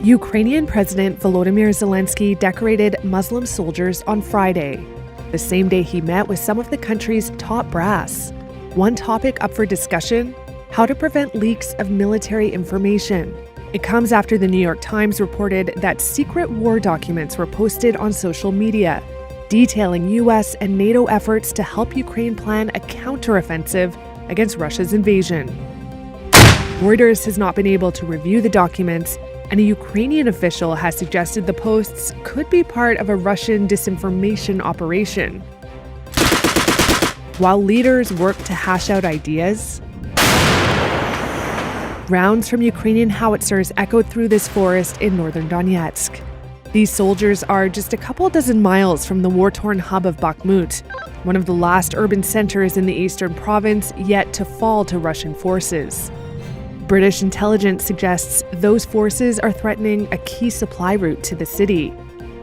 Ukrainian President Volodymyr Zelensky decorated Muslim soldiers on Friday, the same day he met with some of the country's top brass. One topic up for discussion: how to prevent leaks of military information. It comes after the New York Times reported that secret war documents were posted on social media, detailing U.S. and NATO efforts to help Ukraine plan a counteroffensive against Russia's invasion. Reuters has not been able to review the documents, and a Ukrainian official has suggested the posts could be part of a Russian disinformation operation. While leaders work to hash out ideas, rounds from Ukrainian howitzers echoed through this forest in northern Donetsk. These soldiers are just a couple dozen miles from the war-torn hub of Bakhmut, one of the last urban centers in the eastern province yet to fall to Russian forces. British intelligence suggests those forces are threatening a key supply route to the city.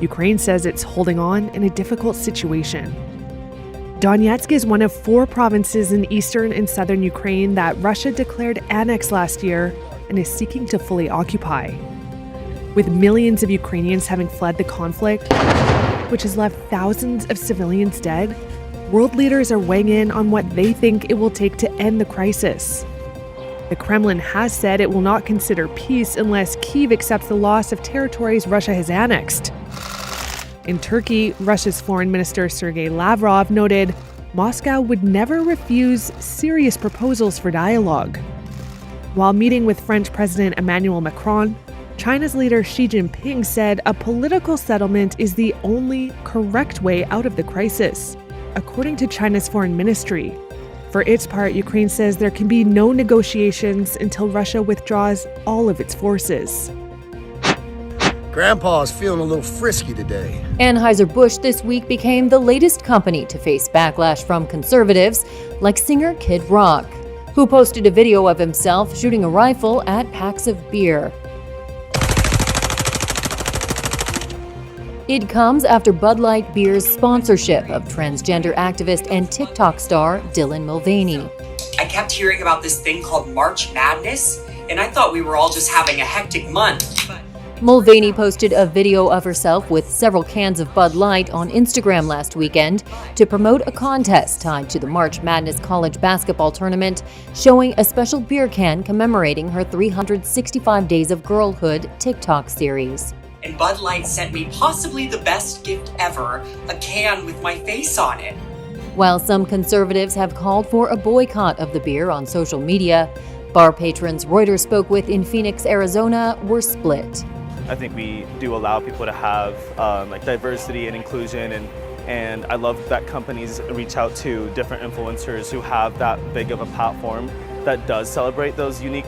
Ukraine says it's holding on in a difficult situation. Donetsk is one of 4 provinces in eastern and southern Ukraine that Russia declared annexed last year and is seeking to fully occupy. With millions of Ukrainians having fled the conflict, which has left thousands of civilians dead, world leaders are weighing in on what they think it will take to end the crisis. The Kremlin has said it will not consider peace unless Kyiv accepts the loss of territories Russia has annexed. In Turkey, Russia's Foreign Minister Sergei Lavrov noted Moscow would never refuse serious proposals for dialogue. While meeting with French President Emmanuel Macron, China's leader Xi Jinping said a political settlement is the only correct way out of the crisis, according to China's foreign ministry. For its part, Ukraine says there can be no negotiations until Russia withdraws all of its forces. Grandpa's feeling a little frisky today. Anheuser-Busch this week became the latest company to face backlash from conservatives, like singer Kid Rock, who posted a video of himself shooting a rifle at packs of beer. It comes after Bud Light Beer's sponsorship of transgender activist and TikTok star Dylan Mulvaney. I kept hearing about this thing called March Madness, and I thought we were all just having a hectic month. Mulvaney posted a video of herself with several cans of Bud Light on Instagram last weekend to promote a contest tied to the March Madness college basketball tournament, showing a special beer can commemorating her 365 Days of Girlhood TikTok series. And Bud Light sent me possibly the best gift ever, a can with my face on it. While some conservatives have called for a boycott of the beer on social media, bar patrons Reuters spoke with in Phoenix, Arizona were split. I think we do allow people to have diversity and inclusion, and I love that companies reach out to different influencers who have that big of a platform that does celebrate those unique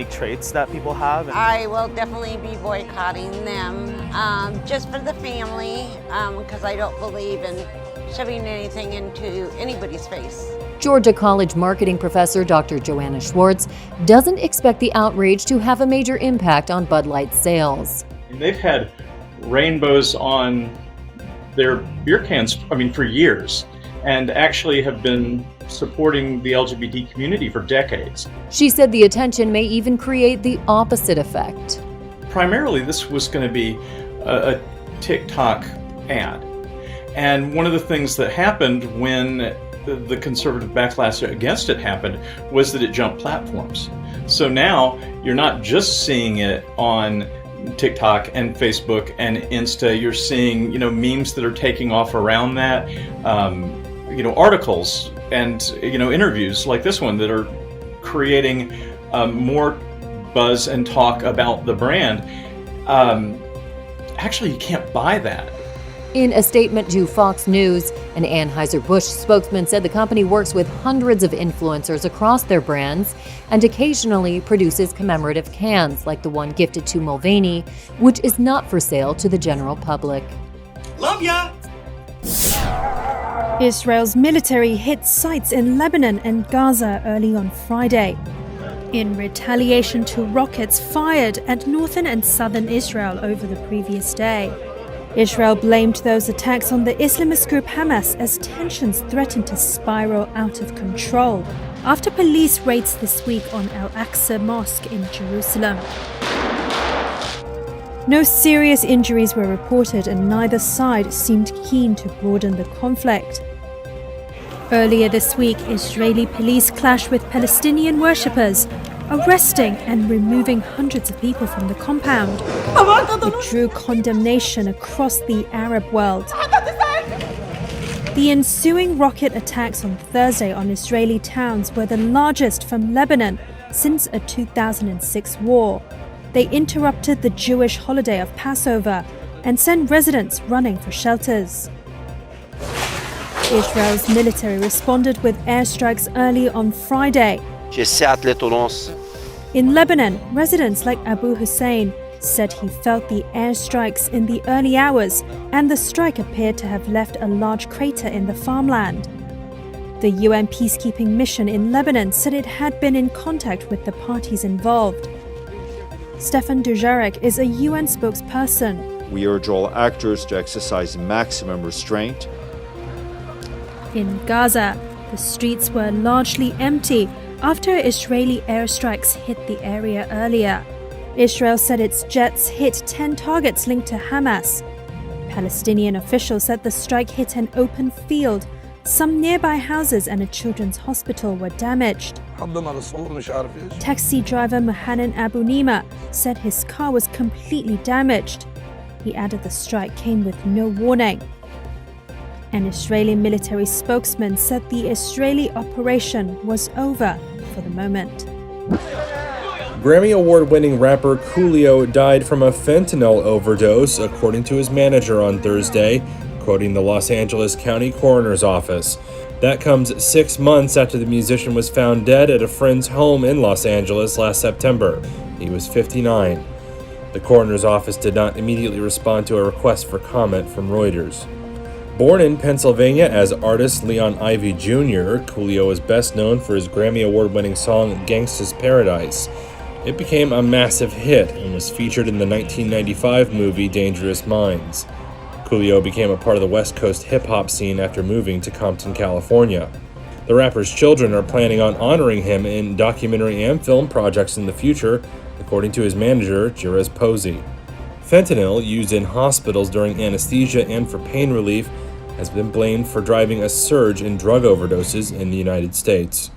traits that people have. I will definitely be boycotting them just for the family, because I don't believe in shoving anything into anybody's face. Georgia College marketing professor Dr. Joanna Schwartz doesn't expect the outrage to have a major impact on Bud Light's sales. They've had rainbows on their beer cans, for years, and actually have been supporting the LGBT community for decades. She said the attention may even create the opposite effect. Primarily, this was going to be a TikTok ad. And one of the things that happened when the conservative backlash against it happened was that it jumped platforms. So now you're not just seeing it on TikTok and Facebook and Insta, you're seeing, memes that are taking off around that, articles and, interviews like this one that are creating more buzz and talk about the brand. Actually, you can't buy that. In a statement to Fox News, an Anheuser-Busch spokesman said the company works with hundreds of influencers across their brands and occasionally produces commemorative cans like the one gifted to Mulvaney, which is not for sale to the general public. Love ya! Israel's military hit sites in Lebanon and Gaza early on Friday, in retaliation to rockets fired at northern and southern Israel over the previous day. Israel blamed those attacks on the Islamist group Hamas as tensions threatened to spiral out of control after police raids this week on Al-Aqsa mosque in Jerusalem. No serious injuries were reported and neither side seemed keen to broaden the conflict. Earlier this week, Israeli police clashed with Palestinian worshippers, arresting and removing hundreds of people from the compound. It drew condemnation across the Arab world. The ensuing rocket attacks on Thursday on Israeli towns were the largest from Lebanon since a 2006 war. They interrupted the Jewish holiday of Passover and sent residents running for shelters. Israel's military responded with airstrikes early on Friday. In Lebanon, residents like Abu Hussein said he felt the airstrikes in the early hours and the strike appeared to have left a large crater in the farmland. The UN peacekeeping mission in Lebanon said it had been in contact with the parties involved. Stefan Dujarric is a UN spokesperson. We urge all actors to exercise maximum restraint. In Gaza, the streets were largely empty after Israeli airstrikes hit the area earlier. Israel said its jets hit 10 targets linked to Hamas. Palestinian officials said the strike hit an open field. Some nearby houses and a children's hospital were damaged. Taxi driver Mohanan Abu Nima said his car was completely damaged. He added the strike came with no warning. An Israeli military spokesman said the Israeli operation was over for the moment. Grammy award-winning rapper Coolio died from a fentanyl overdose, according to his manager on Thursday, quoting the Los Angeles County Coroner's Office. That comes 6 months after the musician was found dead at a friend's home in Los Angeles last September. He was 59. The Coroner's Office did not immediately respond to a request for comment from Reuters. Born in Pennsylvania as artist Leon Ivey Jr., Coolio is best known for his Grammy award-winning song Gangsta's Paradise. It became a massive hit and was featured in the 1995 movie Dangerous Minds. Coolio became a part of the West Coast hip-hop scene after moving to Compton, California. The rapper's children are planning on honoring him in documentary and film projects in the future, according to his manager, Jerez Posey. Fentanyl, used in hospitals during anesthesia and for pain relief, has been blamed for driving a surge in drug overdoses in the United States.